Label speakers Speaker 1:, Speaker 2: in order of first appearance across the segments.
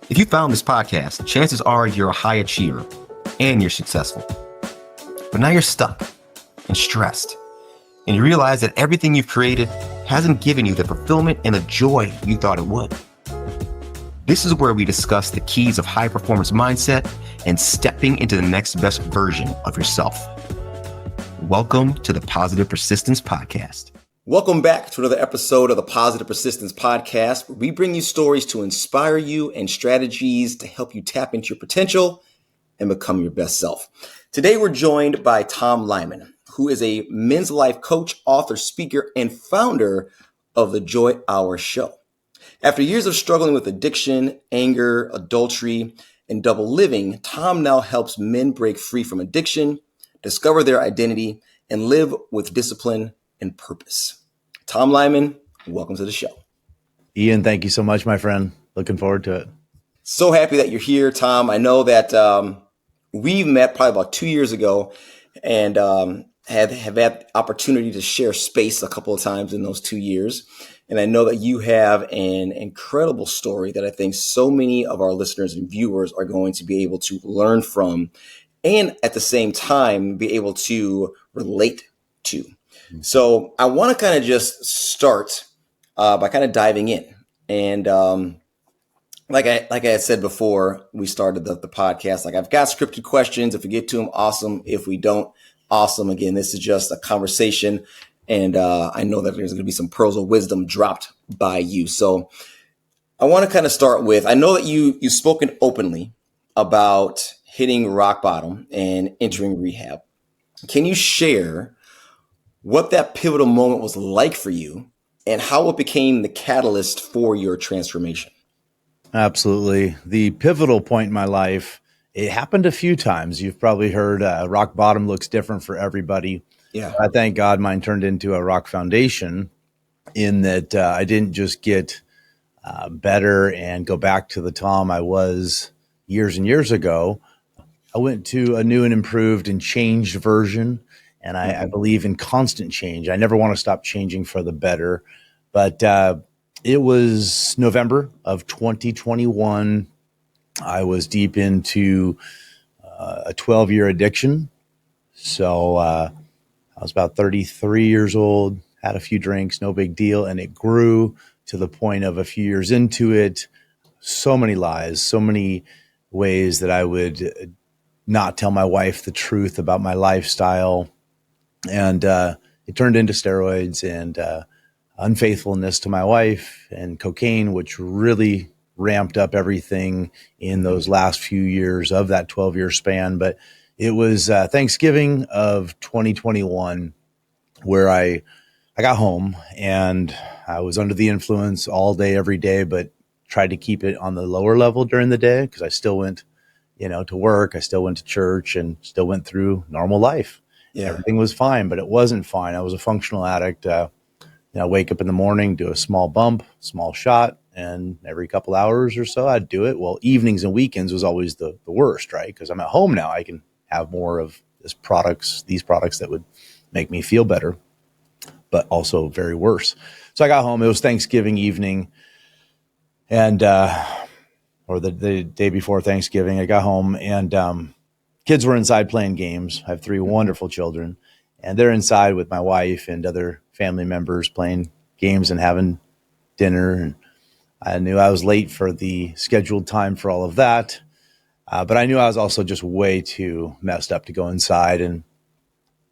Speaker 1: If you found this podcast, chances are you're a high achiever and you're successful. But now you're stuck and stressed, and you realize that everything you've created hasn't given you the fulfillment and the joy you thought it would. This is where we discuss the keys of high performance mindset and stepping into the next best version of yourself. Welcome to the Positive Persistence Podcast. Welcome back to another episode of the Positive Persistence Podcast, where we bring you stories to inspire you and strategies to help you tap into your potential and become your best self. Today, we're joined by Tom Lyman, who is a men's life coach, author, speaker, and founder of the Joy Hour Show. After years of struggling with addiction, anger, adultery, and double living, Tom now helps men break free from addiction, discover their identity, and live with discipline and purpose. Tom Lyman, welcome to the show.
Speaker 2: Ian, thank you so much, my friend. Looking forward to it.
Speaker 1: So happy that you're here, Tom. I know that we met probably about 2 years ago and have had opportunity to share space a couple of times in those 2 years. And I know that you have an incredible story that I think so many of our listeners and viewers are going to be able to learn from and at the same time be able to relate to. So I want to kind of just start by kind of diving in. And like I had said before we started the podcast, like I've got scripted questions. If we get to them, awesome. If we don't, awesome. Again, this is just a conversation. And I know that there's going to be some pearls of wisdom dropped by you. So I want to kind of start with, I know that you've spoken openly about hitting rock bottom and entering rehab. Can you share what that pivotal moment was like for you and how it became the catalyst for your transformation?
Speaker 2: Absolutely. The pivotal point in my life, it happened a few times. You've probably heard rock bottom looks different for everybody.
Speaker 1: Yeah.
Speaker 2: I thank God mine turned into a rock foundation in that I didn't just get better and go back to the Tom I was years and years ago. I went to a new and improved and changed version. And I believe in constant change. I never want to stop changing for the better. But it was November of 2021. I was deep into a 12-year addiction. So I was about 33 years old, had a few drinks, no big deal. And it grew to the point of a few years into it. So many lies, so many ways that I would not tell my wife the truth about my lifestyle. And it turned into steroids and unfaithfulness to my wife and cocaine, which really ramped up everything in those last few years of that 12-year span. But it was Thanksgiving of 2021 where I got home and I was under the influence all day, every day, but tried to keep it on the lower level during the day because I still went, to work. I still went to church and still went through normal life. Yeah. Everything was fine, but it wasn't fine. I was a functional addict. Wake up in the morning, do a small bump, small shot, and every couple hours or so I'd do it. Well, evenings and weekends was always the worst, right? Because I'm at home now. I can have more of these products that would make me feel better, but also very worse. So I got home. It was Thanksgiving evening, and or the day before Thanksgiving, I got home and kids were inside playing games. I have 3 wonderful children, and they're inside with my wife and other family members playing games and having dinner. And I knew I was late for the scheduled time for all of that. But I knew I was also just way too messed up to go inside. And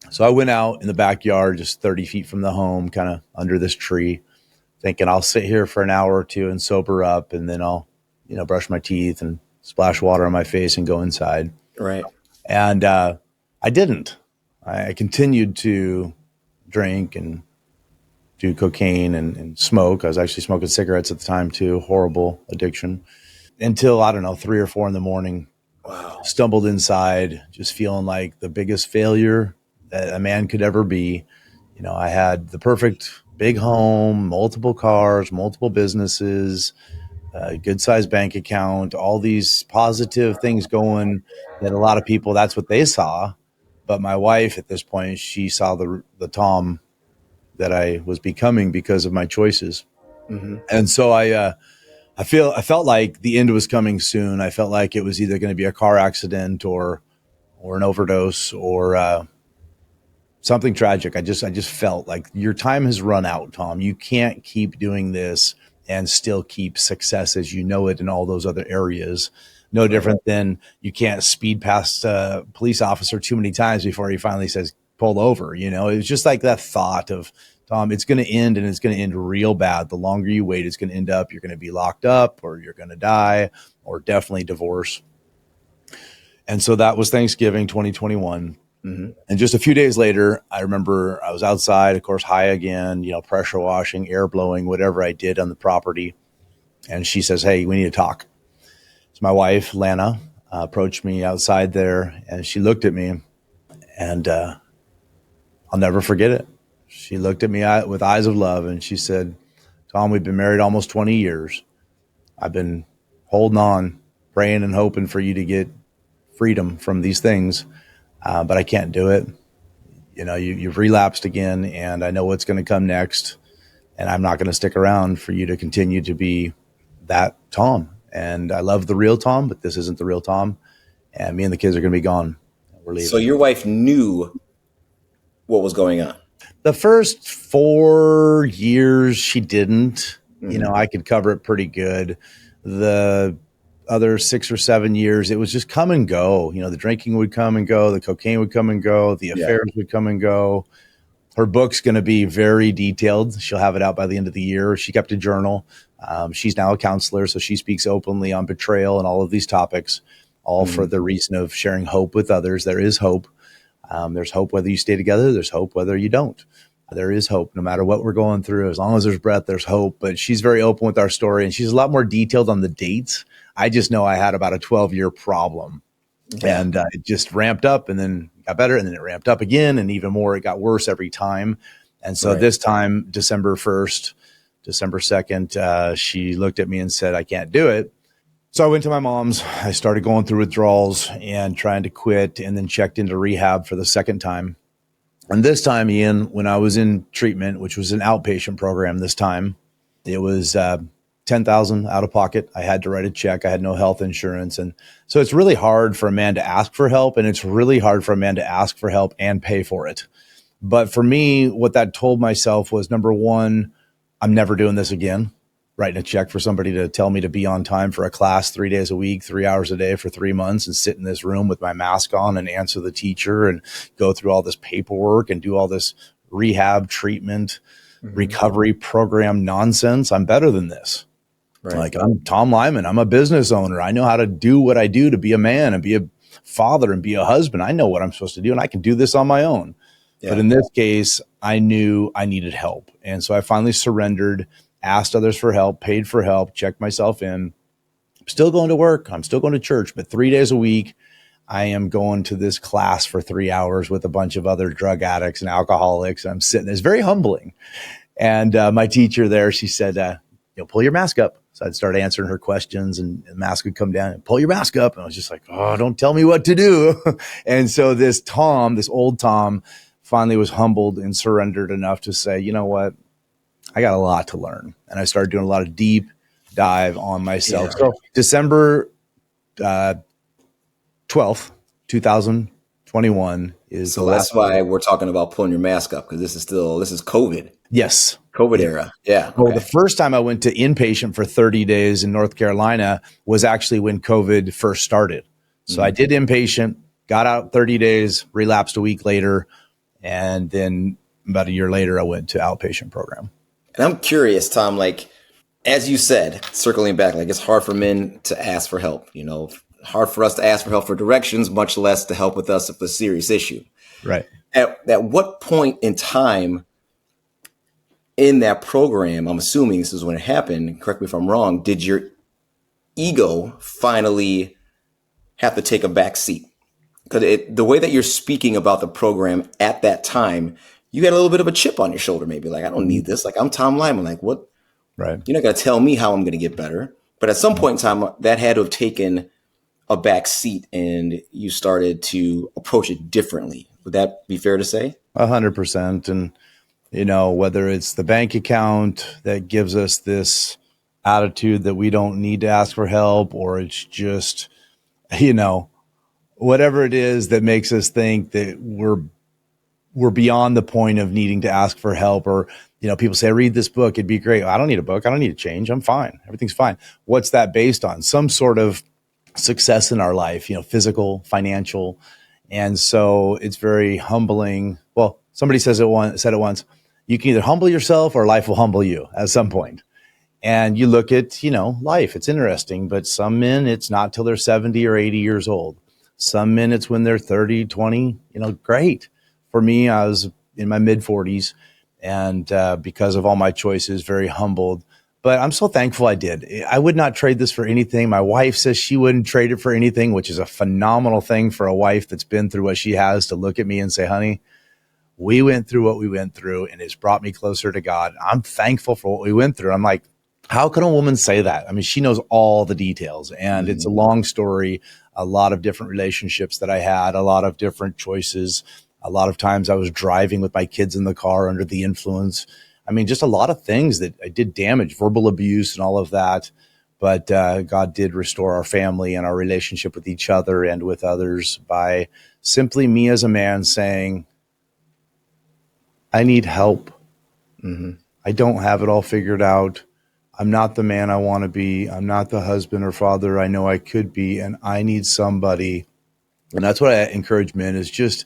Speaker 2: so I went out in the backyard, just 30 feet from the home, kind of under this tree, thinking I'll sit here for an hour or two and sober up. And then I'll, brush my teeth and splash water on my face and go inside.
Speaker 1: Right.
Speaker 2: And I didn't. I continued to drink and do cocaine and smoke. I was actually smoking cigarettes at the time too. Horrible addiction. Until, 3 or 4 in the morning.
Speaker 1: Wow.
Speaker 2: Stumbled inside, just feeling like the biggest failure that a man could ever be. I had the perfect big home, multiple cars, multiple businesses, a good sized bank account, all these positive things going that a lot of people, that's what they saw. But my wife at this point, she saw the Tom that I was becoming because of my choices. Mm-hmm. And so I I felt like the end was coming soon. I felt like it was either going to be a car accident or an overdose or something tragic. I just felt like your time has run out, Tom. You can't keep doing this and still keep success as you know it in all those other areas. No
Speaker 1: Right.
Speaker 2: different than you can't speed past a police officer too many times before he finally says, pull over. You know, it was just like that thought of, Tom, it's going to end and it's going to end real bad. The longer you wait, it's going to end up, you're going to be locked up or you're going to die or definitely divorce. And so that was Thanksgiving 2021.
Speaker 1: Mm-hmm.
Speaker 2: And just a few days later, I remember I was outside, of course, high again, pressure washing, air blowing, whatever I did on the property. And she says, hey, we need to talk. So my wife, Lana, approached me outside there and she looked at me and I'll never forget it. She looked at me with eyes of love and she said, Tom, we've been married almost 20 years. I've been holding on, praying and hoping for you to get freedom from these things, but I can't do it. You've relapsed again and I know what's going to come next. And I'm not going to stick around for you to continue to be that Tom. And I love the real Tom, but this isn't the real Tom. And me and the kids are going to be gone. We're leaving.
Speaker 1: So your wife knew what was going on.
Speaker 2: The first 4 years, she didn't.
Speaker 1: Mm-hmm.
Speaker 2: I could cover it pretty good. The other 6 or 7 years, it was just come and go. The drinking would come and go. The cocaine would come and go. The affairs would come and go. Her book's going to be very detailed. She'll have it out by the end of the year. She kept a journal. She's now a counselor, so she speaks openly on betrayal and all of these topics, all for the reason of sharing hope with others. There is hope. There's hope whether you stay together. There's hope whether you don't. There is hope no matter what we're going through. As long as there's breath, there's hope. But she's very open with our story, and she's a lot more detailed on the dates. I just know I had about a 12-year problem. Yeah. And it just ramped up and then got better. And then it ramped up again. And even more, it got worse every time. And so this time, December 1st, December 2nd, she looked at me and said, I can't do it. So I went to my mom's. I started going through withdrawals and trying to quit and then checked into rehab for the second time. And this time, Ian, when I was in treatment, which was an outpatient program this time, it was $10,000 out of pocket. I had to write a check. I had no health insurance. And so it's really hard for a man to ask for help. And it's really hard for a man to ask for help and pay for it. But for me, what that told myself was, number one, I'm never doing this again. Writing a check for somebody to tell me to be on time for a class 3 days a week, 3 hours a day for 3 months and sit in this room with my mask on and answer the teacher and go through all this paperwork and do all this rehab treatment, recovery program nonsense. I'm better than this. Right. Like, I'm Tom Lyman. I'm a business owner. I know how to do what I do to be a man and be a father and be a husband. I know what I'm supposed to do and I can do this on my own. Yeah. But in this case, I knew I needed help. And so I finally surrendered, asked others for help, paid for help, checked myself in. I'm still going to work. I'm still going to church, but 3 days a week, I am going to this class for 3 hours with a bunch of other drug addicts and alcoholics. I'm sitting there. It's very humbling. And my teacher there, she said, pull your mask up. So I'd start answering her questions and the mask would come down and pull your mask up. And I was just like, oh, don't tell me what to do. And so this old Tom finally was humbled and surrendered enough to say, you know what? I got a lot to learn. And I started doing a lot of deep dive on myself. Yeah. So December 12th, 2021 is
Speaker 1: so that's why we're talking about pulling your mask up, because this is COVID.
Speaker 2: Yes.
Speaker 1: COVID era. Yeah.
Speaker 2: Well, the first time I went to inpatient for 30 days in North Carolina was actually when COVID first started. So I did inpatient, got out 30 days, relapsed a week later. And then about a year later, I went to outpatient program.
Speaker 1: And I'm curious, Tom, like, as you said, circling back, like, it's hard for men to ask for help, hard for us to ask for help for directions, much less to help with us if it's a serious issue.
Speaker 2: Right.
Speaker 1: At what point in time in that program, I'm assuming this is when it happened, correct me if I'm wrong, did your ego finally have to take a back seat? Because the way that you're speaking about the program at that time, you got a little bit of a chip on your shoulder, maybe like, I don't need this. Like, I'm Tom Lyman. Like, what? Right. You're not going to tell me how I'm going to get better. But at some point in time, that had to have taken a back seat and you started to approach it differently. Would that be fair to say?
Speaker 2: 100%. And, whether it's the bank account that gives us this attitude that we don't need to ask for help, or it's just, whatever it is that makes us think that we're beyond the point of needing to ask for help. Or, people say, read this book, it'd be great. I don't need a book. I don't need to change. I'm fine. Everything's fine. What's that based on? Some sort of success in our life, physical, financial. And so it's very humbling. Well, somebody said it once, you can either humble yourself or life will humble you at some point. And you look at, life, it's interesting, but some men, it's not till they're 70 or 80 years old. Some men, it's when they're 30, 20, great. For me, I was in my mid 40s, and because of all my choices, very humbled. But I'm so thankful I did. I would not trade this for anything. My wife says she wouldn't trade it for anything, which is a phenomenal thing for a wife that's been through what she has, to look at me and say, honey, we went through what we went through, and it's brought me closer to God. I'm thankful for what we went through. I'm like, how can a woman say that? I mean, she knows all the details, and it's a long story, a lot of different relationships that I had, a lot of different choices. A lot of times I was driving with my kids in the car under the influence. I mean, just a lot of things that I did damage, verbal abuse and all of that. But God did restore our family and our relationship with each other and with others by simply me as a man saying, I need help. I don't have it all figured out. I'm not the man I want to be. I'm not the husband or father I know I could be, and I need somebody. And that's what I encourage men, is just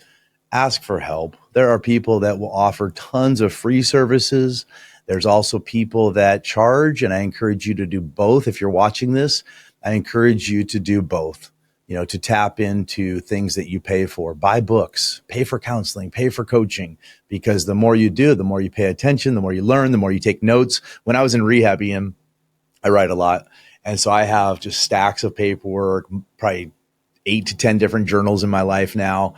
Speaker 2: ask for help. There are people that will offer tons of free services. There's also people that charge, and I encourage you to do both. If you're watching this, I encourage you to do both, to tap into things that you pay for. Buy books, pay for counseling, pay for coaching, because the more you do, the more you pay attention, the more you learn, the more you take notes. When I was in rehab, Ian, I write a lot. And so I have just stacks of paperwork, probably 8 to 10 different journals in my life now.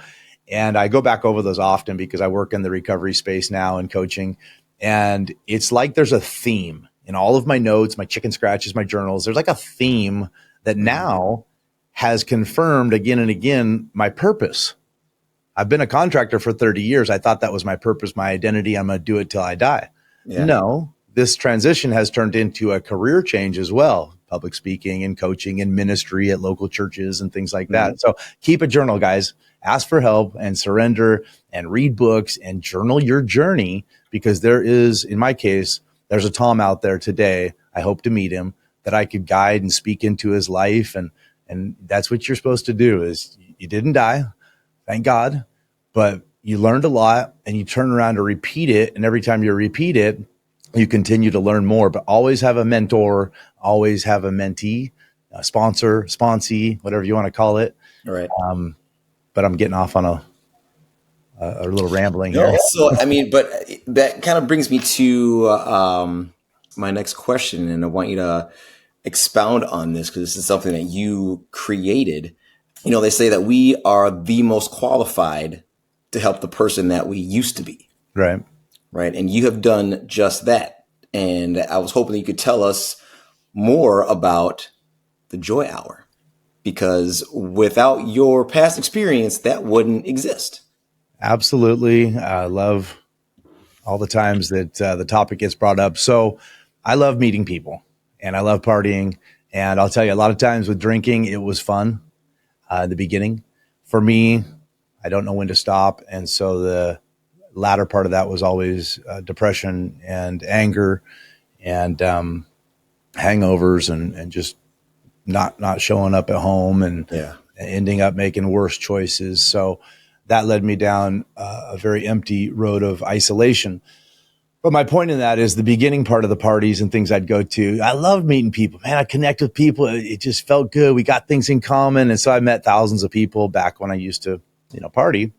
Speaker 2: And I go back over those often because I work in the recovery space now and coaching. And it's like there's a theme in all of my notes, my chicken scratches, my journals. There's like a theme that now has confirmed again and again my purpose. I've been a contractor for 30 years. I thought that was my purpose, my identity. I'm going to do it till I die. Yeah. No, this transition has turned into a career change as well. Public speaking and coaching and ministry at local churches and things like that. So keep a journal, guys. Ask for help and surrender and read books and journal your journey, because there is, in my case, there's a Tom out there today. I hope to meet him, that I could guide and speak into his life. And that's what you're supposed to do. Is you didn't die, thank God, but you learned a lot, and you turn around to repeat it. And every time you repeat it, you continue to learn more. But always have a mentor, always have a mentee, a sponsor, sponsee, whatever you want to call it.
Speaker 1: All right.
Speaker 2: But I'm getting off on a little rambling here.
Speaker 1: So, I mean, but that kind of brings me to my next question, and I want you to expound on this, because this is something that you created. They say that we are the most qualified to help the person that we used to be.
Speaker 2: Right.
Speaker 1: Right. And you have done just that. And I was hoping that you could tell us more about the Joy Hour, because without your past experience, that wouldn't exist.
Speaker 2: Absolutely. I love all the times that the topic gets brought up. So I love meeting people, and I love partying. And I'll tell you, a lot of times with drinking, it was fun in the beginning. For me, I don't know when to stop. And so the latter part of that was always depression and anger and hangovers and just not showing up at home and ending up making worse choices. So that led me down a very empty road of isolation. But my point in that is the beginning part of the parties and things I'd go to. I love meeting people, man. I connect with people. It just felt good. We got things in common. And so I met thousands of people back when I used to, party.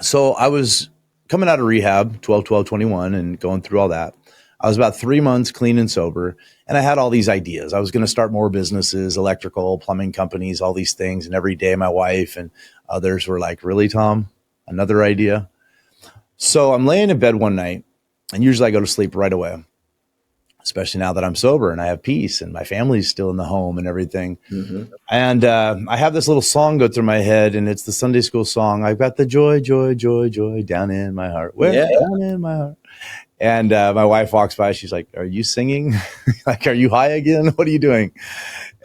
Speaker 2: So I was coming out of rehab, 12-12-21, and going through all that. I was about 3 months clean and sober, and I had all these ideas. I was going to start more businesses, electrical, plumbing companies, all these things. And every day my wife and others were like, really, Tom? Another idea? So I'm laying in bed one night, and usually I go to sleep right away, especially now that I'm sober and I have peace and my family's still in the home and everything. And I have this little song go through my head, and it's the Sunday school song. I've got the joy, joy, joy, joy down in my heart. Down in my heart. And my wife walks by. She's like, "Are you singing? Like, are you high again? What are you doing?"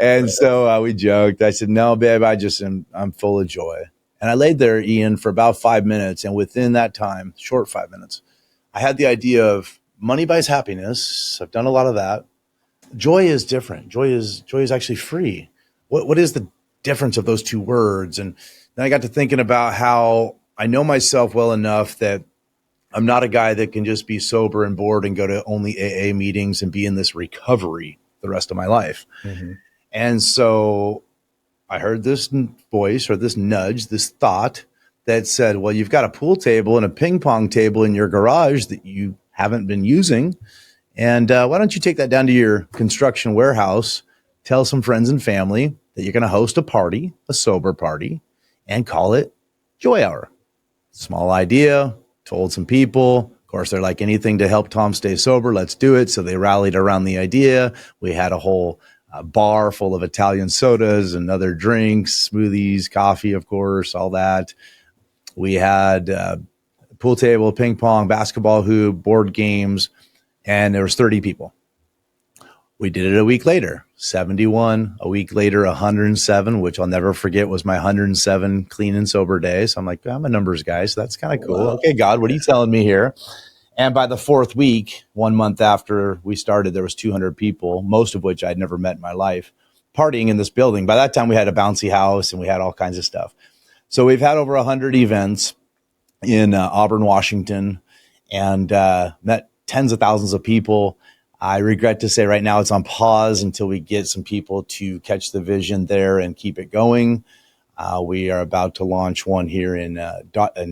Speaker 2: And so we joked. I said, "No, babe, I'm full of joy." And I laid there, Ian, for about 5 minutes. And within that time, short 5 minutes, I had the idea of money buys happiness. I've done a lot of that. Joy is different. Joy is actually free. What is the difference of those two words? And then I got to thinking about how I know myself well enough that I'm not a guy that can just be sober and bored and go to only AA meetings and be in this recovery the rest of my life. Mm-hmm. And so I heard this voice or this nudge, this thought that said, well, you've got a pool table and a ping pong table in your garage that you haven't been using. And why don't you take that down to your construction warehouse, tell some friends and family that you're going to host a party, a sober party, and call it Joy Hour. Small idea, told some people. Of course, they're like, anything to help Tom stay sober, let's do it. So they rallied around the idea. We had a whole bar full of Italian sodas and other drinks, smoothies, coffee, of course, all that. We had pool table, ping pong, basketball hoop, board games, and there was 30 people. We did it a week later, 71, a week later, 107, which I'll never forget was my 107 clean and sober day. So I'm like, I'm a numbers guy, so that's kind of cool. Wow. Okay, God, what are you telling me here? And by the fourth week, 1 month after we started, there was 200 people, most of which I'd never met in my life, partying in this building. By that time, we had a bouncy house and we had all kinds of stuff. So we've had over 100 events in Auburn, Washington, and met tens of thousands of people. I regret to say right now it's on pause until we get some people to catch the vision there and keep it going. We are about to launch one here in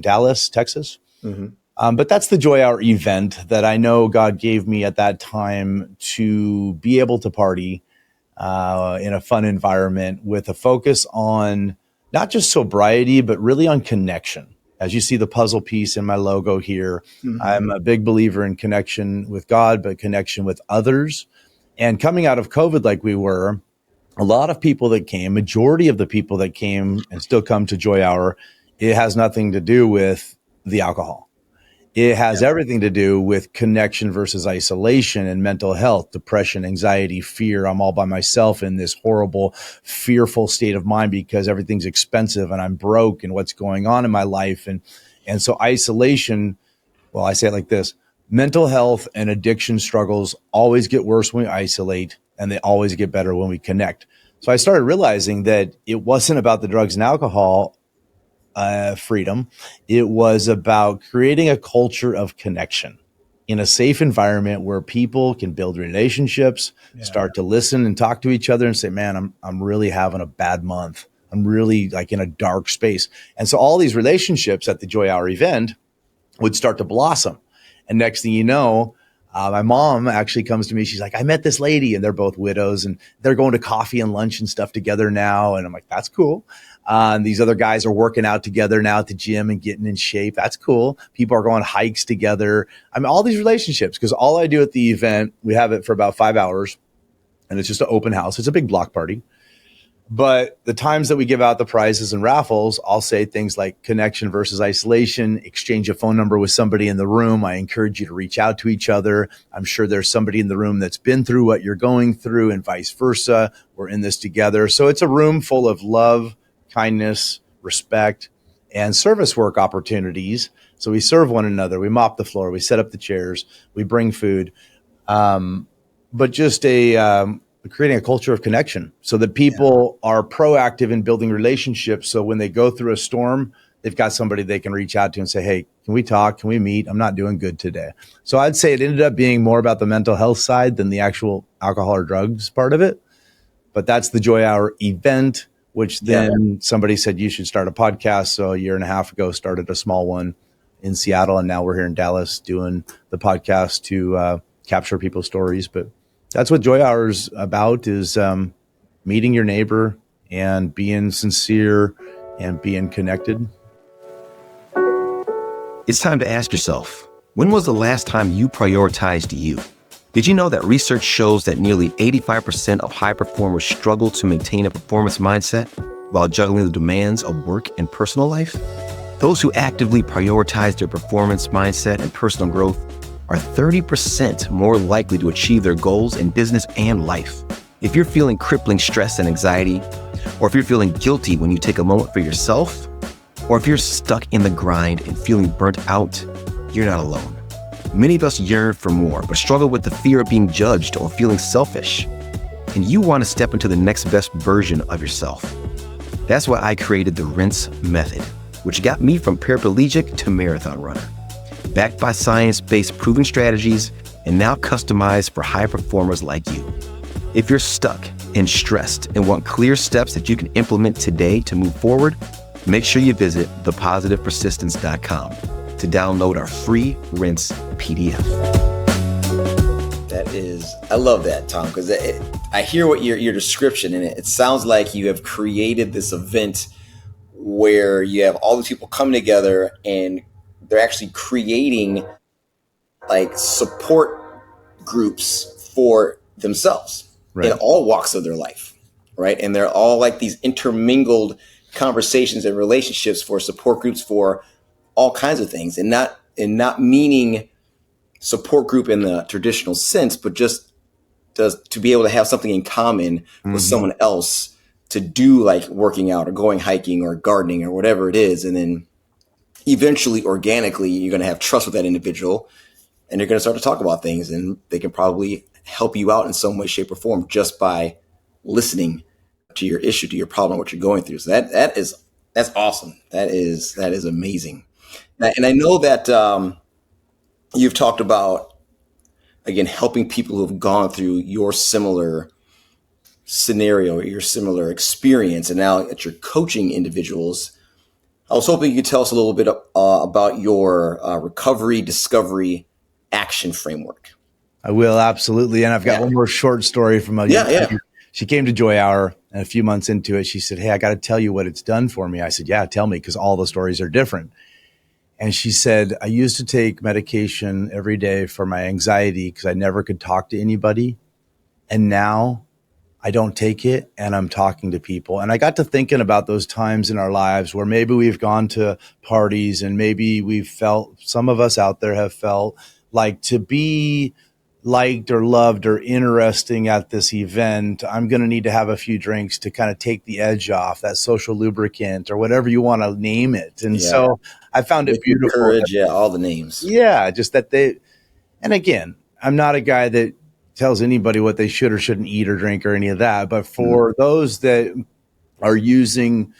Speaker 2: Dallas, Texas. Mm-hmm. But that's the Joy Hour event that I know God gave me at that time to be able to party in a fun environment with a focus on not just sobriety, but really on connection. As you see the puzzle piece in my logo here, mm-hmm. I'm a big believer in connection with God, but connection with others. And coming out of COVID like we were, a lot of people that came, majority of the people that came and still come to Joy Hour, it has nothing to do with the alcohol. It has everything to do with connection versus isolation and mental health, depression, anxiety, fear. I'm all by myself in this horrible, fearful state of mind because everything's expensive and I'm broke and what's going on in my life. And so isolation, well, I say it like this, mental health and addiction struggles always get worse when we isolate and they always get better when we connect. So I started realizing that it wasn't about the drugs and alcohol freedom. It was about creating a culture of connection in a safe environment where people can build relationships, start to listen and talk to each other and say, man, I'm really having a bad month. I'm really like in a dark space. And so all these relationships at the Joy Hour event would start to blossom. And next thing you know, my mom actually comes to me. She's like, I met this lady and they're both widows and they're going to coffee and lunch and stuff together now. And I'm like, that's cool. And these other guys are working out together now at the gym and getting in shape. That's cool. People are going hikes together. I mean, all these relationships, because all I do at the event, we have it for about 5 hours and it's just an open house. It's a big block party. But the times that we give out the prizes and raffles, I'll say things like connection versus isolation, exchange a phone number with somebody in the room. I encourage you to reach out to each other. I'm sure there's somebody in the room that's been through what you're going through and vice versa. We're in this together. So it's a room full of love, kindness, respect, and service work opportunities. So we serve one another. We mop the floor. We set up the chairs. We bring food. But just creating a culture of connection so that people are proactive in building relationships. So when they go through a storm, they've got somebody they can reach out to and say, hey, can we talk? Can we meet? I'm not doing good today. So I'd say it ended up being more about the mental health side than the actual alcohol or drugs part of it. But that's the Joy Hour event, which then somebody said you should start a podcast. So a year and a half ago, started a small one in Seattle. And now we're here in Dallas doing the podcast to capture people's stories. But that's what Joy Hour is about, is meeting your neighbor and being sincere and being connected.
Speaker 3: It's time to ask yourself, when was the last time you prioritized you? Did you know that research shows that nearly 85% of high performers struggle to maintain a performance mindset while juggling the demands of work and personal life? Those who actively prioritize their performance mindset and personal growth are 30% more likely to achieve their goals in business and life. If you're feeling crippling stress and anxiety, or if you're feeling guilty when you take a moment for yourself, or if you're stuck in the grind and feeling burnt out, you're not alone. Many of us yearn for more, but struggle with the fear of being judged or feeling selfish. And you want to step into the next best version of yourself. That's why I created the Rinse Method, which got me from paraplegic to marathon runner. Backed by science-based proven strategies and now customized for high performers like you. If you're stuck and stressed and want clear steps that you can implement today to move forward, make sure you visit thepositivepersistence.com to download our free Rinse PDF.
Speaker 1: I love that, Tom, because I hear what your description, and it sounds like you have created this event where you have all these people coming together and they're actually creating like support groups for themselves in all walks of their life, right? And they're all like these intermingled conversations and relationships for support groups for all kinds of things, and not meaning support group in the traditional sense, but just to be able to have something in common with someone else to do, like working out or going hiking or gardening or whatever it is. And then eventually, organically, you're going to have trust with that individual and you're going to start to talk about things, and they can probably help you out in some way, shape, or form just by listening to your issue, to your problem, what you're going through. So that's awesome. That is amazing. And I know that you've talked about, again, helping people who have gone through your similar scenario, your similar experience, and now that you're coaching individuals. I was hoping you could tell us a little bit about your recovery, discovery, action framework.
Speaker 2: I will, absolutely. And I've got one more short story from She came to Joy Hour, and a few months into it, she said, "Hey, I got to tell you what it's done for me." I said, "Yeah, tell me," because all the stories are different. And she said, "I used to take medication every day for my anxiety because I never could talk to anybody. And now I don't take it and I'm talking to people." And I got to thinking about those times in our lives where maybe we've gone to parties and maybe we've felt, some of us out there have felt like, to be liked or loved or interesting at this event, I'm going to need to have a few drinks to kind of take the edge off, that social lubricant or whatever you want to name it. And so I found it beautiful.
Speaker 1: Courage, all the names.
Speaker 2: Yeah, just that and again, I'm not a guy that tells anybody what they should or shouldn't eat or drink or any of that. But for those that are using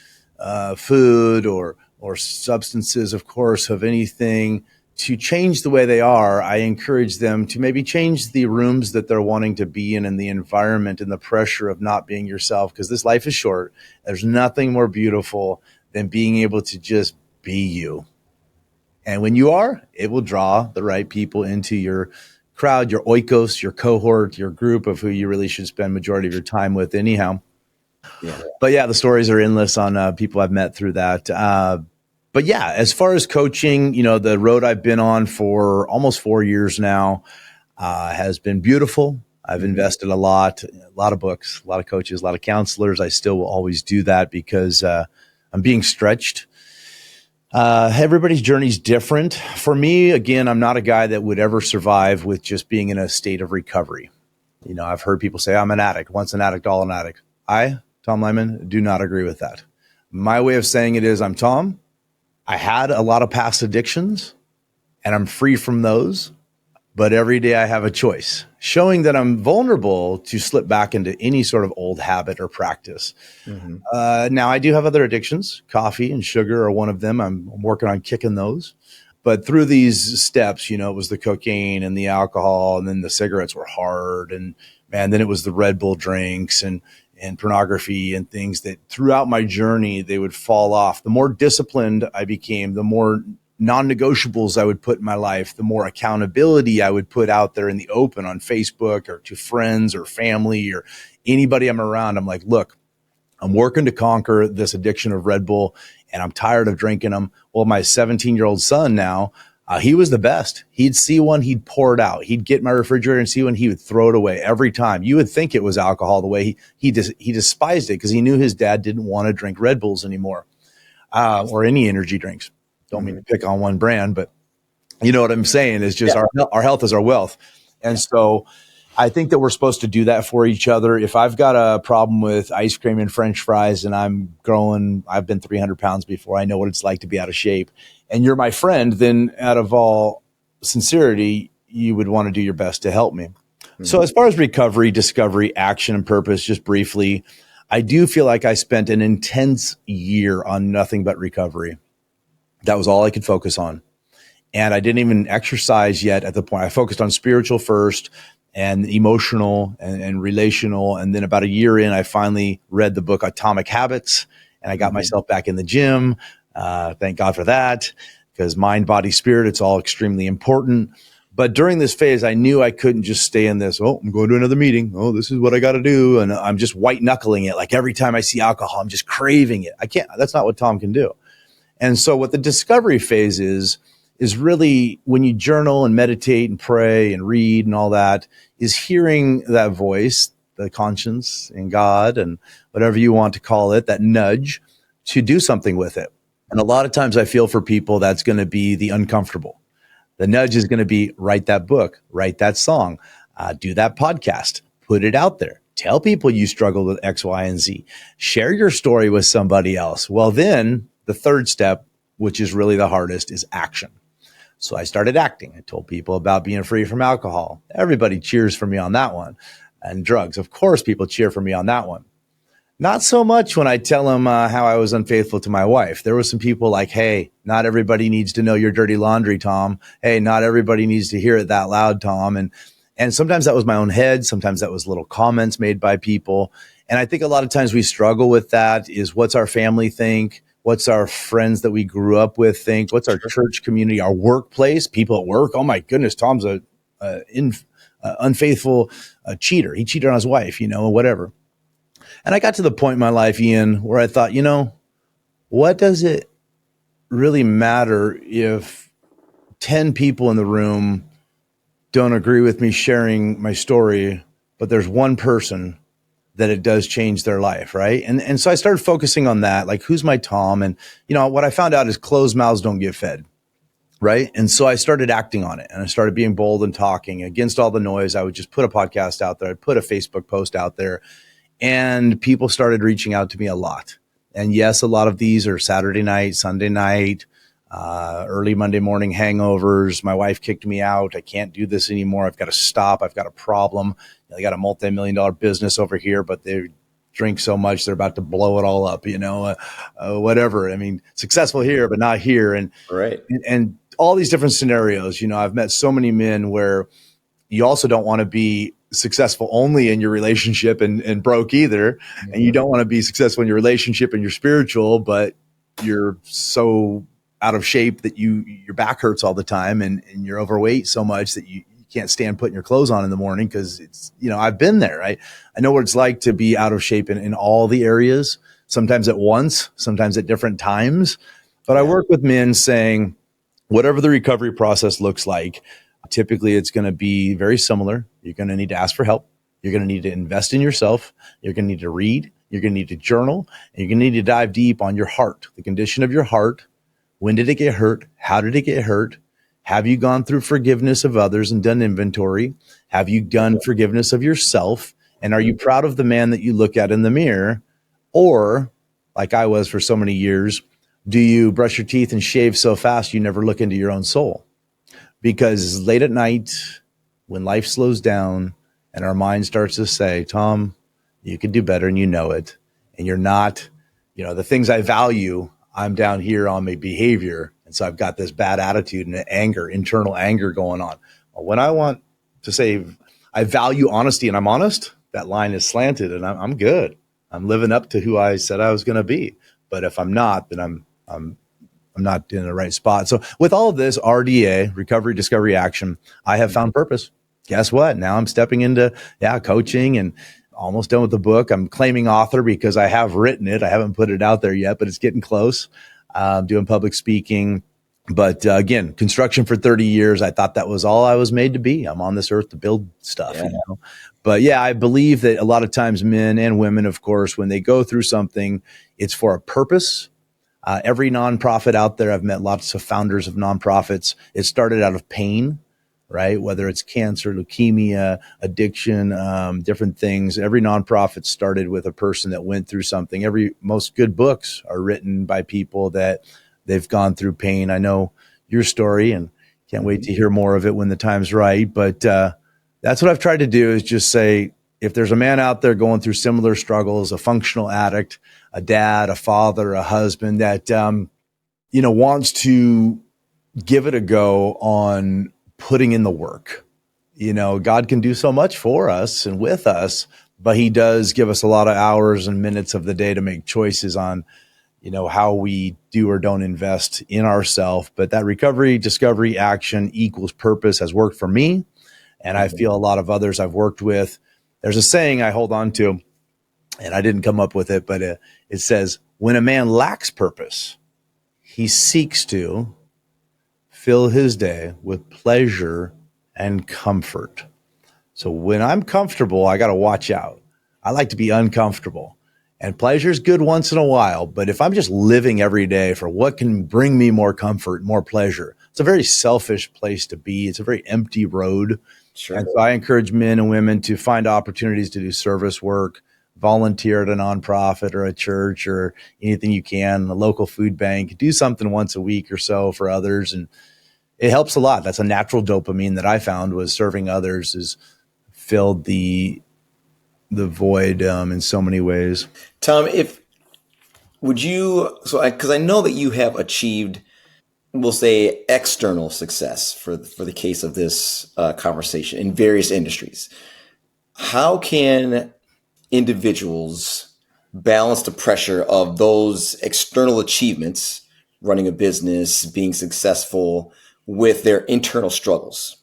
Speaker 2: food or substances, of course, of anything, to change the way they are, I encourage them to maybe change the rooms that they're wanting to be in and the environment and the pressure of not being yourself, because this life is short. There's nothing more beautiful than being able to just be you. And when you are, it will draw the right people into your crowd, your oikos, your cohort, your group of who you really should spend majority of your time with anyhow. Yeah. But yeah, the stories are endless on people I've met through that. But yeah, as far as coaching, the road I've been on for almost 4 years now has been beautiful. I've invested a lot of books, a lot of coaches, a lot of counselors. I still will always do that because I'm being stretched. Everybody's journey is different. For me, again, I'm not a guy that would ever survive with just being in a state of recovery. I've heard people say I'm an addict, once an addict, all an addict. I, Tom Lyman, do not agree with that. My way of saying it is, I'm Tom. I had a lot of past addictions and I'm free from those, but every day I have a choice, showing that I'm vulnerable to slip back into any sort of old habit or practice. Now I do have other addictions. Coffee and sugar are one of them. I'm working on kicking those. But through these steps, it was the cocaine and the alcohol, and then the cigarettes were hard. And then it was the Red Bull drinks and pornography and things that throughout my journey, they would fall off. The more disciplined I became, the more non-negotiables I would put in my life, the more accountability I would put out there in the open on Facebook or to friends or family or anybody I'm around. I'm like, look, I'm working to conquer this addiction of Red Bull and I'm tired of drinking them. Well, my 17-year-old son now, he was the best. He'd see one, he'd pour it out. He'd get in my refrigerator and see one, he would throw it away every time. You would think it was alcohol the way he despised it because he knew his dad didn't want to drink Red Bulls anymore or any energy drinks. Don't mean to pick on one brand, but You know what I'm saying? It's just our health is our wealth. And so I think that we're supposed to do that for each other. If I've got a problem with ice cream and French fries and I've been 300 pounds before, I know what it's like to be out of shape, and you're my friend, then out of all sincerity, you would want to do your best to help me. So as far as recovery, discovery, action, and purpose, just briefly, I do feel like I spent an intense year on nothing but recovery. That was all I could focus on. And I didn't even exercise yet at the point. I focused on spiritual first and emotional and relational. And then about a year in, I finally read the book Atomic Habits, and I got myself back in the gym. Thank God for that, because mind, body, spirit, it's all extremely important. But during this phase, I knew I couldn't just stay in this, oh, I'm going to another meeting. Oh, this is what I got to do. And I'm just white knuckling it. Like every time I see alcohol, I'm just craving it. I can't, that's not what Tom can do. And so what the discovery phase is really when you journal and meditate and pray and read and all that, is hearing that voice, the conscience and God and whatever you want to call it, that nudge to do something with it. And a lot of times I feel for people that's going to be the uncomfortable. The nudge is going to be write that book, write that song, do that podcast, put it out there. Tell people you struggled with X, Y, and Z. Share your story with somebody else. Well, then the third step, which is really the hardest, is action. So I started acting. I told people about being free from alcohol. Everybody cheers for me on that one. And drugs. Of course, people cheer for me on that one. Not so much when I tell them how I was unfaithful to my wife. There were some people like, hey, not everybody needs to know your dirty laundry, Tom. Hey, not everybody needs to hear it that loud, Tom. And sometimes that was my own head. Sometimes that was little comments made by people. And I think a lot of times we struggle with that is what's our family think? What's our friends that we grew up with think? What's our church community, our workplace, people at work? Oh my goodness, Tom's a unfaithful cheater. He cheated on his wife, whatever. And I got to the point in my life, Ian, where I thought, what does it really matter if 10 people in the room don't agree with me sharing my story, but there's one person that it does change their life, right? And so I started focusing on that, like who's my Tom? And, what I found out is closed mouths don't get fed, right? And so I started acting on it, and I started being bold and talking against all the noise. I would just put a podcast out there. I'd put a Facebook post out there. And people started reaching out to me a lot. And yes, a lot of these are Saturday night, Sunday night, early Monday morning hangovers. My wife kicked me out. I can't do this anymore. I've got to stop. I've got a problem. I got a multi-million-dollar business over here, but they drink so much, they're about to blow it all up, whatever. I mean, successful here, but not here. And,
Speaker 1: right.
Speaker 2: And all these different scenarios, I've met so many men where you also don't want to be successful only in your relationship and broke either. Mm-hmm. And you don't want to be successful in your relationship and you're spiritual, but you're so out of shape that your back hurts all the time and you're overweight so much that you can't stand putting your clothes on in the morning because it's, I've been there. I know what it's like to be out of shape in all the areas, sometimes at once, sometimes at different times. But I work with men saying, whatever the recovery process looks like, typically it's going to be very similar. You're going to need to ask for help. You're going to need to invest in yourself. You're going to need to read. You're going to need to journal. And you're going to need to dive deep on your heart, the condition of your heart. When did it get hurt? How did it get hurt? Have you gone through forgiveness of others and done inventory? Have you done forgiveness of yourself? And are you proud of the man that you look at in the mirror? Or, like I was for so many years, do you brush your teeth and shave so fast you never look into your own soul? Because late at night, when life slows down and our mind starts to say, Tom, you could do better and you know it. And you're not, the things I value, I'm down here on my behavior. And so I've got this bad attitude and anger, internal anger going on. Well, when I want to say I value honesty and I'm honest, that line is slanted and I'm good. I'm living up to who I said I was going to be. But if I'm not, then I'm not in the right spot. So with all of this RDA, recovery, discovery, action, I have found purpose. Guess what? Now I'm stepping into coaching and almost done with the book. I'm claiming author because I have written it. I haven't put it out there yet, but it's getting close. Doing public speaking. But again, construction for 30 years. I thought that was all I was made to be. I'm on this earth to build stuff. But I believe that a lot of times men and women, of course, when they go through something, it's for a purpose. Every nonprofit out there, I've met lots of founders of nonprofits. It started out of pain, right? Whether it's cancer, leukemia, addiction, different things. Every nonprofit started with a person that went through something. Most good books are written by people that they've gone through pain. I know your story and can't wait to hear more of it when the time's right. But that's what I've tried to do, is just say, if there's a man out there going through similar struggles, a functional addict, a dad, a father, a husband that, wants to give it a go on putting in the work. God can do so much for us and with us, but he does give us a lot of hours and minutes of the day to make choices on, how we do or don't invest in ourselves. But that recovery, discovery, action equals purpose has worked for me. And I feel a lot of others I've worked with. There's a saying I hold on to, and I didn't come up with it, but it says, when a man lacks purpose, he seeks to fill his day with pleasure and comfort. So when I'm comfortable, I got to watch out. I like to be uncomfortable. And pleasure is good once in a while, but if I'm just living every day for what can bring me more comfort, more pleasure, it's a very selfish place to be. It's a very empty road.
Speaker 1: Sure.
Speaker 2: And so I encourage men and women to find opportunities to do service work, volunteer at a nonprofit or a church or anything you can, a local food bank, do something once a week or so for others. And it helps a lot. That's a natural dopamine that I found, was serving others has filled the void in so many ways.
Speaker 1: Tom, because I know that you have achieved, we'll say, external success for the case of this conversation in various industries. How can individuals balance the pressure of those external achievements, running a business, being successful, with their internal struggles?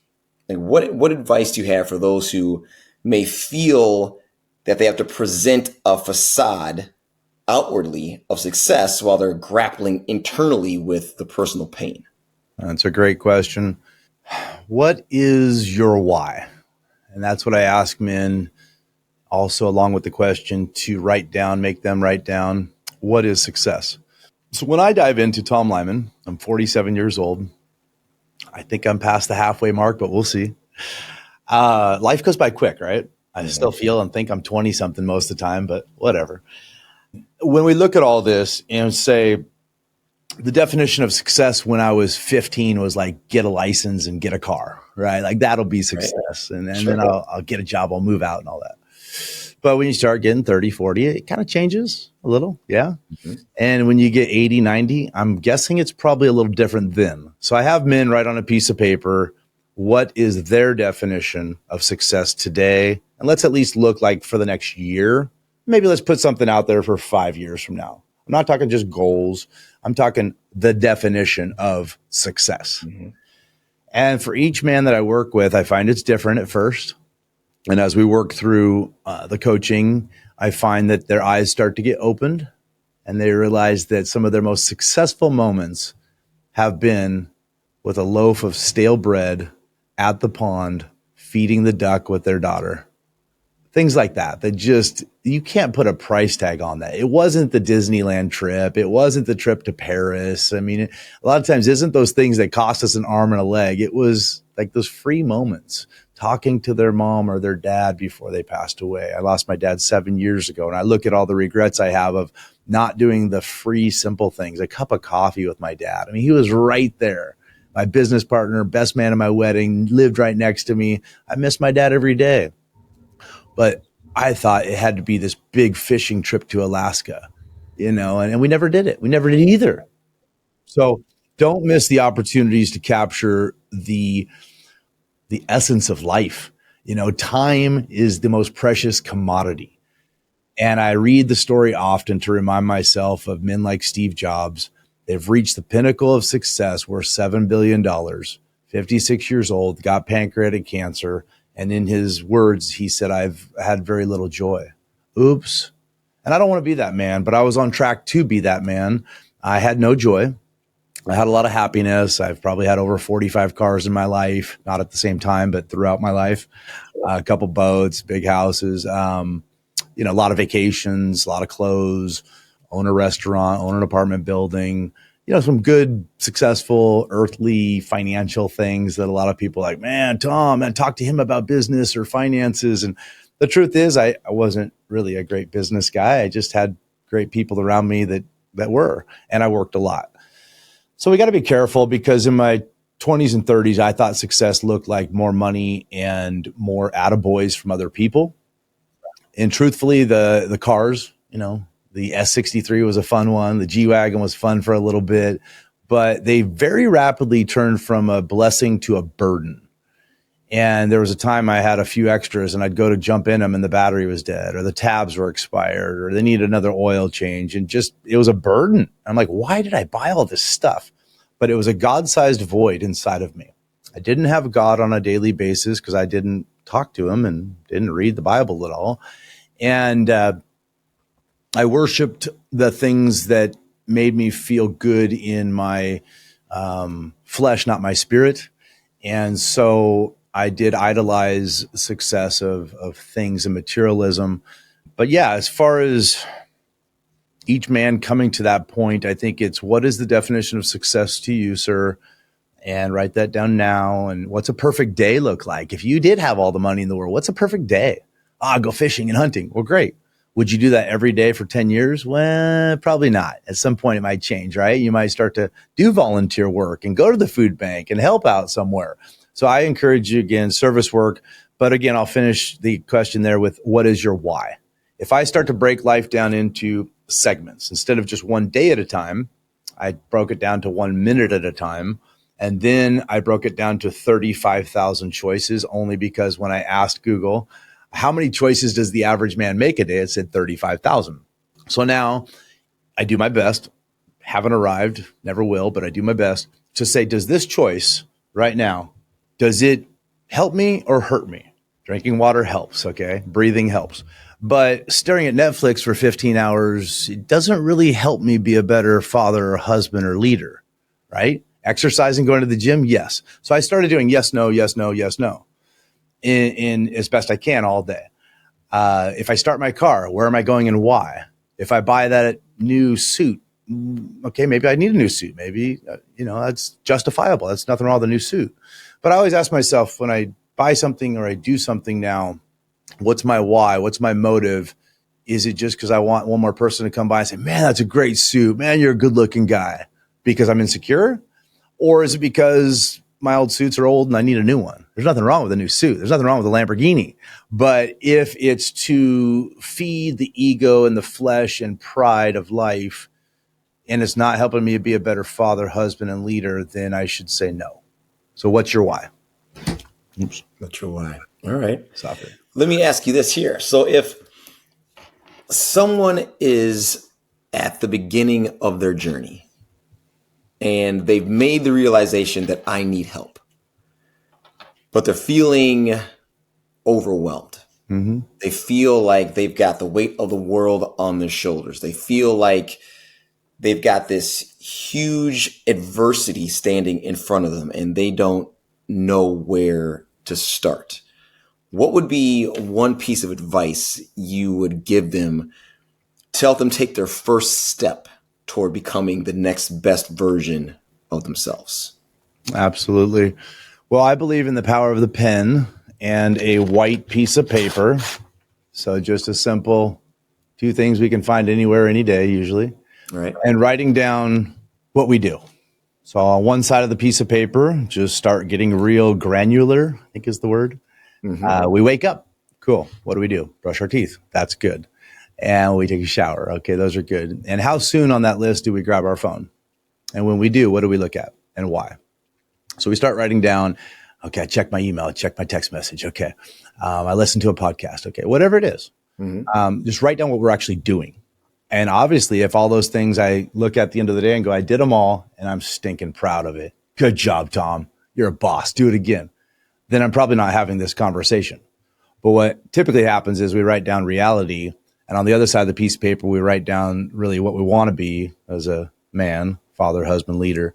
Speaker 1: Like what advice do you have for those who may feel that they have to present a facade outwardly of success while they're grappling internally with the personal pain?
Speaker 2: That's a great question. What is your why? And that's what I ask men also, along with the question, to make them write down, what is success? So when I dive into Tom Lyman, I'm 47 years old. I think I'm past the halfway mark, but we'll see. Life goes by quick, right? I still feel and think I'm 20 something most of the time, but whatever. When we look at all this and say the definition of success when I was 15 was like, get a license and get a car, right? Like that'll be success. Right. And then I'll get a job, I'll move out and all that. But when you start getting 30, 40, it kind of changes a little. Yeah. Mm-hmm. And when you get 80, 90, I'm guessing it's probably a little different then. So I have men write on a piece of paper, what is their definition of success today? And let's at least look like for the next year. Maybe let's put something out there for 5 years from now. I'm not talking just goals. I'm talking the definition of success. Mm-hmm. And for each man that I work with, I find it's different at first. And as we work through the coaching, I find that their eyes start to get opened and they realize that some of their most successful moments have been with a loaf of stale bread at the pond, feeding the duck with their daughter. Things like that just, you can't put a price tag on that. It wasn't the Disneyland trip. It wasn't the trip to Paris. I mean, a lot of times isn't those things that cost us an arm and a leg. It was like those free moments, talking to their mom or their dad before they passed away. I lost my dad 7 years ago, and I look at all the regrets I have of not doing the free, simple things, a cup of coffee with my dad. I mean, he was right there. My business partner, best man at my wedding, lived right next to me. I miss my dad every day. But I thought it had to be this big fishing trip to Alaska, and we never did it. We never did either. So don't miss the opportunities to capture the essence of life. Time is the most precious commodity. And I read the story often to remind myself of men like Steve Jobs. They've reached the pinnacle of success, worth $7 billion, 56 years old, got pancreatic cancer. And in his words, he said, I've had very little joy. Oops. And I don't want to be that man, but I was on track to be that man. I had no joy. I had a lot of happiness. I've probably had over 45 cars in my life, not at the same time, but throughout my life. A couple boats, big houses, a lot of vacations, a lot of clothes, own a restaurant, own an apartment building, some good, successful, earthly financial things that a lot of people are like, man, Tom, man, talk to him about business or finances. And the truth is I wasn't really a great business guy. I just had great people around me that were, and I worked a lot. So we got to be careful, because in my 20s and 30s, I thought success looked like more money and more attaboys from other people. And truthfully, the cars, the S63 was a fun one. The G-Wagon was fun for a little bit, but they very rapidly turned from a blessing to a burden. And there was a time I had a few extras and I'd go to jump in them and the battery was dead, or the tabs were expired, or they needed another oil change. And it was a burden. I'm like, why did I buy all this stuff? But it was a God-sized void inside of me. I didn't have God on a daily basis because I didn't talk to him and didn't read the Bible at all. And I worshiped the things that made me feel good in my flesh, not my spirit. And so I did idolize success of things and materialism. But yeah, as far as each man coming to that point, I think it's, what is the definition of success to you, sir? And write that down now. And what's a perfect day look like? If you did have all the money in the world, what's a perfect day? Go fishing and hunting. Well, great. Would you do that every day for 10 years? Well, probably not. At some point it might change, right? You might start to do volunteer work and go to the food bank and help out somewhere. So I encourage you, again, service work. But again, I'll finish the question there with, what is your why? If I start to break life down into segments, instead of just one day at a time, I broke it down to 1 minute at a time. And then I broke it down to 35,000 choices, only because when I asked Google, how many choices does the average man make a day? It said 35,000. So now I do my best, haven't arrived, never will, but I do my best to say, does this choice right now, does it help me or hurt me? Drinking water helps, okay? Breathing helps. But staring at Netflix for 15 hours, it doesn't really help me be a better father or husband or leader, right? Exercising, going to the gym, yes. So I started doing yes, no, yes, no, yes, no. In as best I can all day. If I start my car, where am I going and why? If I buy that new suit, okay, maybe I need a new suit. Maybe, that's justifiable. That's nothing wrong with a new suit. But I always ask myself, when I buy something or I do something now, what's my why? What's my motive? Is it just because I want one more person to come by and say, man, that's a great suit. Man, you're a good looking guy, because I'm insecure? Or is it because my old suits are old and I need a new one? There's nothing wrong with a new suit. There's nothing wrong with a Lamborghini. But if it's to feed the ego and the flesh and pride of life, and it's not helping me be a better father, husband, and leader, then I should say no. So what's your why?
Speaker 1: Oops. What's your why? All right.
Speaker 2: Stop it.
Speaker 1: Let me ask you this here. So if someone is at the beginning of their journey, and they've made the realization that I need help, but they're feeling overwhelmed. Mm-hmm. They feel like they've got the weight of the world on their shoulders. They feel like they've got this huge adversity standing in front of them and they don't know where to start. What would be one piece of advice you would give them to help them take their first step toward becoming the next best version of themselves?
Speaker 2: Absolutely. Well, I believe in the power of the pen and a white piece of paper. So just a simple 2 things we can find anywhere, any day, usually.
Speaker 1: Right.
Speaker 2: And writing down what we do. So on one side of the piece of paper, just start getting real granular, I think is the word. Mm-hmm. We wake up. Cool. What do we do? Brush our teeth. That's good. And we take a shower. Okay, those are good. And how soon on that list do we grab our phone? And when we do, what do we look at and why? So we start writing down, okay, I check my email, I check my text message. Okay, I listen to a podcast. Okay, whatever it is, just write down what we're actually doing. And obviously, if all those things I look at the end of the day and go, I did them all, and I'm stinking proud of it. Good job, Tom. You're a boss. Do it again. Then I'm probably not having this conversation. But what typically happens is we write down reality. And on the other side of the piece of paper, we write down really what we want to be as a man, father, husband, leader.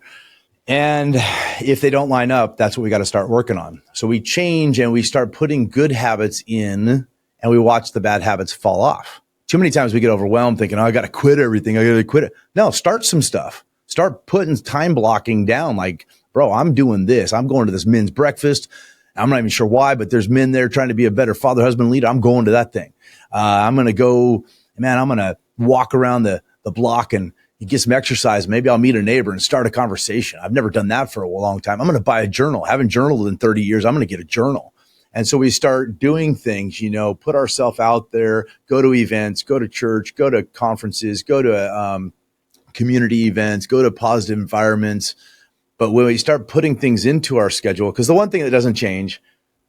Speaker 2: And if they don't line up, that's what we got to start working on. So we change and we start putting good habits in and we watch the bad habits fall off. too many times we get overwhelmed thinking, oh, I got to quit everything. I got to quit it. No, start some stuff. Start putting time blocking down. Like, bro, I'm doing this. I'm going to this men's breakfast. I'm not even sure why, but there's men there trying to be a better father, husband, leader. I'm going to that thing. I'm going to go, man, I'm going to walk around the block and get some exercise. Maybe I'll meet a neighbor and start a conversation. I've never done that for a long time. I'm going to buy a journal. I haven't journaled in 30 years. I'm going to get a journal. And so we start doing things, put ourselves out there, go to events, go to church, go to conferences, go to community events, go to positive environments. But when we start putting things into our schedule, because the one thing that doesn't change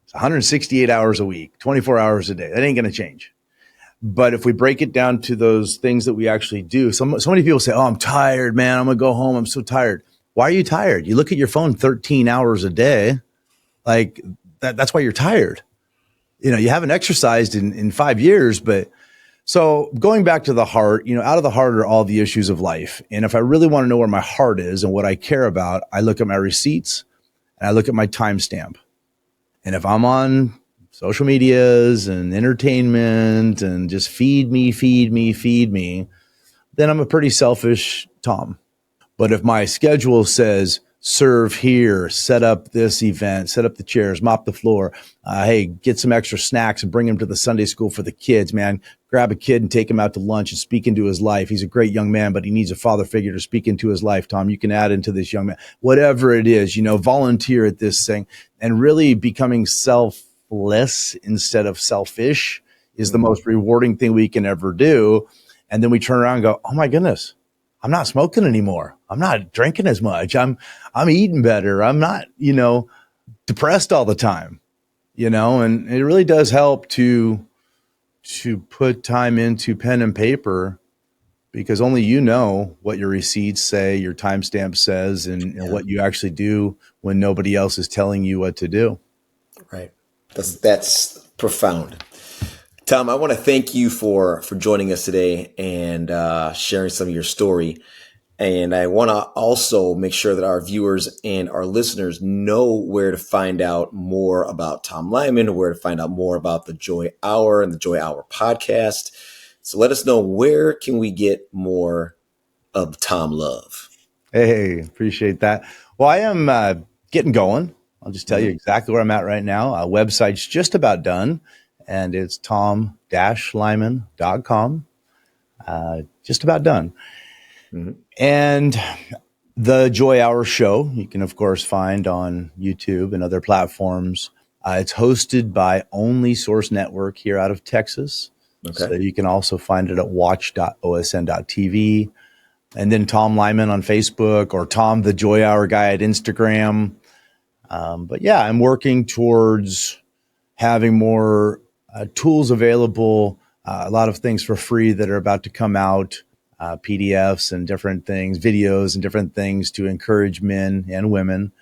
Speaker 2: is 168 hours a week, 24 hours a day. That ain't going to change. But if we break it down to those things that we actually do, so many people say, oh, I'm tired, man. I'm going to go home. I'm so tired. Why are you tired? You look at your phone 13 hours a day. Like that's why you're tired. You haven't exercised in 5 years, but so going back to the heart, out of the heart are all the issues of life. And if I really want to know where my heart is and what I care about, I look at my receipts and I look at my timestamp. And if I'm on social medias and entertainment and just feed me, then I'm a pretty selfish Tom. But if my schedule says serve here, set up this event, set up the chairs, mop the floor, hey, get some extra snacks and bring them to the Sunday school for the kids, man, grab a kid and take him out to lunch and speak into his life. He's a great young man, but he needs a father figure to speak into his life. Tom, you can add into this young man, whatever it is, volunteer at this thing, and really becoming selfless instead of selfish is the most rewarding thing we can ever do. And then we turn around and go, oh my goodness, I'm not smoking anymore. I'm not drinking as much. I'm eating better. I'm not, depressed all the time, and it really does help to put time into pen and paper, because only you know what your receipts say, your timestamp says, and what you actually do when nobody else is telling you what to do.
Speaker 1: Right. That's profound. Tom, I want to thank you for joining us today and sharing some of your story. And I want to also make sure that our viewers and our listeners know where to find out more about Tom Lyman, where to find out more about the Joy Hour and the Joy Hour podcast. So let us know, where can we get more of Tom love?
Speaker 2: Hey, appreciate that. Well, I am getting going. I'll just tell you exactly where I'm at right now. Website's just about done, and it's tom-lyman.com. Just about done. Mm-hmm. And the Joy Hour show, you can, of course, find on YouTube and other platforms. It's hosted by Only Source Network here out of Texas. Okay. So you can also find it at watch.osn.tv. And then Tom Lyman on Facebook, or Tom the Joy Hour guy at Instagram. But yeah, I'm working towards having more tools available, a lot of things for free that are about to come out. PDFs and different things, videos and different things to encourage men and women.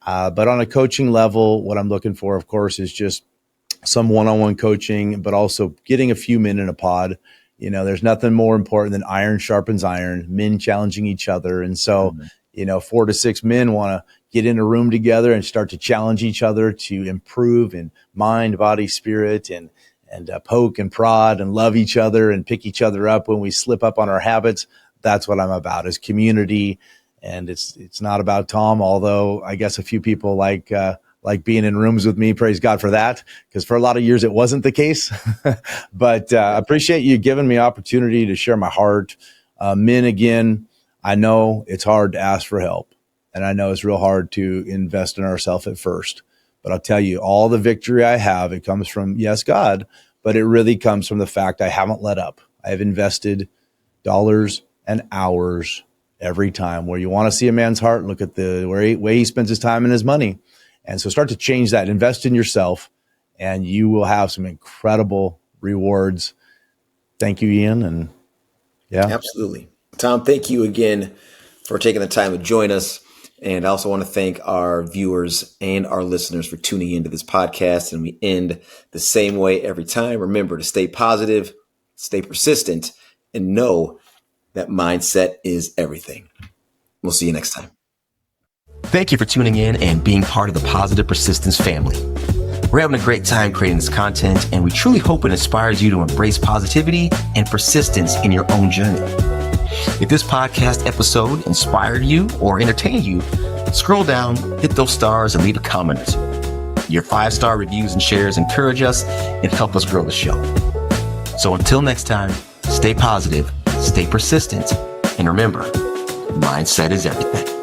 Speaker 2: But on a coaching level, what I'm looking for, of course, is just some one-on-one coaching, but also getting a few men in a pod. There's nothing more important than iron sharpens iron, men challenging each other. And so, 4 to 6 men want to get in a room together and start to challenge each other to improve in mind, body, spirit, and poke and prod and love each other and pick each other up when we slip up on our habits. That's what I'm about, is community. And it's not about Tom, although I guess a few people like being in rooms with me. Praise God for that, because for a lot of years it wasn't the case. But I appreciate you giving me opportunity to share my heart. Men, again, I know it's hard to ask for help, and I know it's real hard to invest in ourselves at first. But I'll tell you, all the victory I have, it comes from, yes, God, but it really comes from the fact I haven't let up. I have invested dollars and hours every time. Where you want to see a man's heart, look at the way he spends his time and his money. And so start to change that. Invest in yourself, and you will have some incredible rewards. Thank you, Ian. And yeah.
Speaker 1: Absolutely. Tom, thank you again for taking the time to join us. And I also want to thank our viewers and our listeners for tuning into this podcast. And we end the same way every time. Remember to stay positive, stay persistent, and know that mindset is everything. We'll see you next time.
Speaker 3: Thank you for tuning in and being part of the Positive Persistence family. We're having a great time creating this content, and we truly hope it inspires you to embrace positivity and persistence in your own journey. If this podcast episode inspired you or entertained you, scroll down, hit those stars, and leave a comment or two. Your 5-star reviews and shares encourage us and help us grow the show. So until next time, stay positive, stay persistent, and remember, mindset is everything.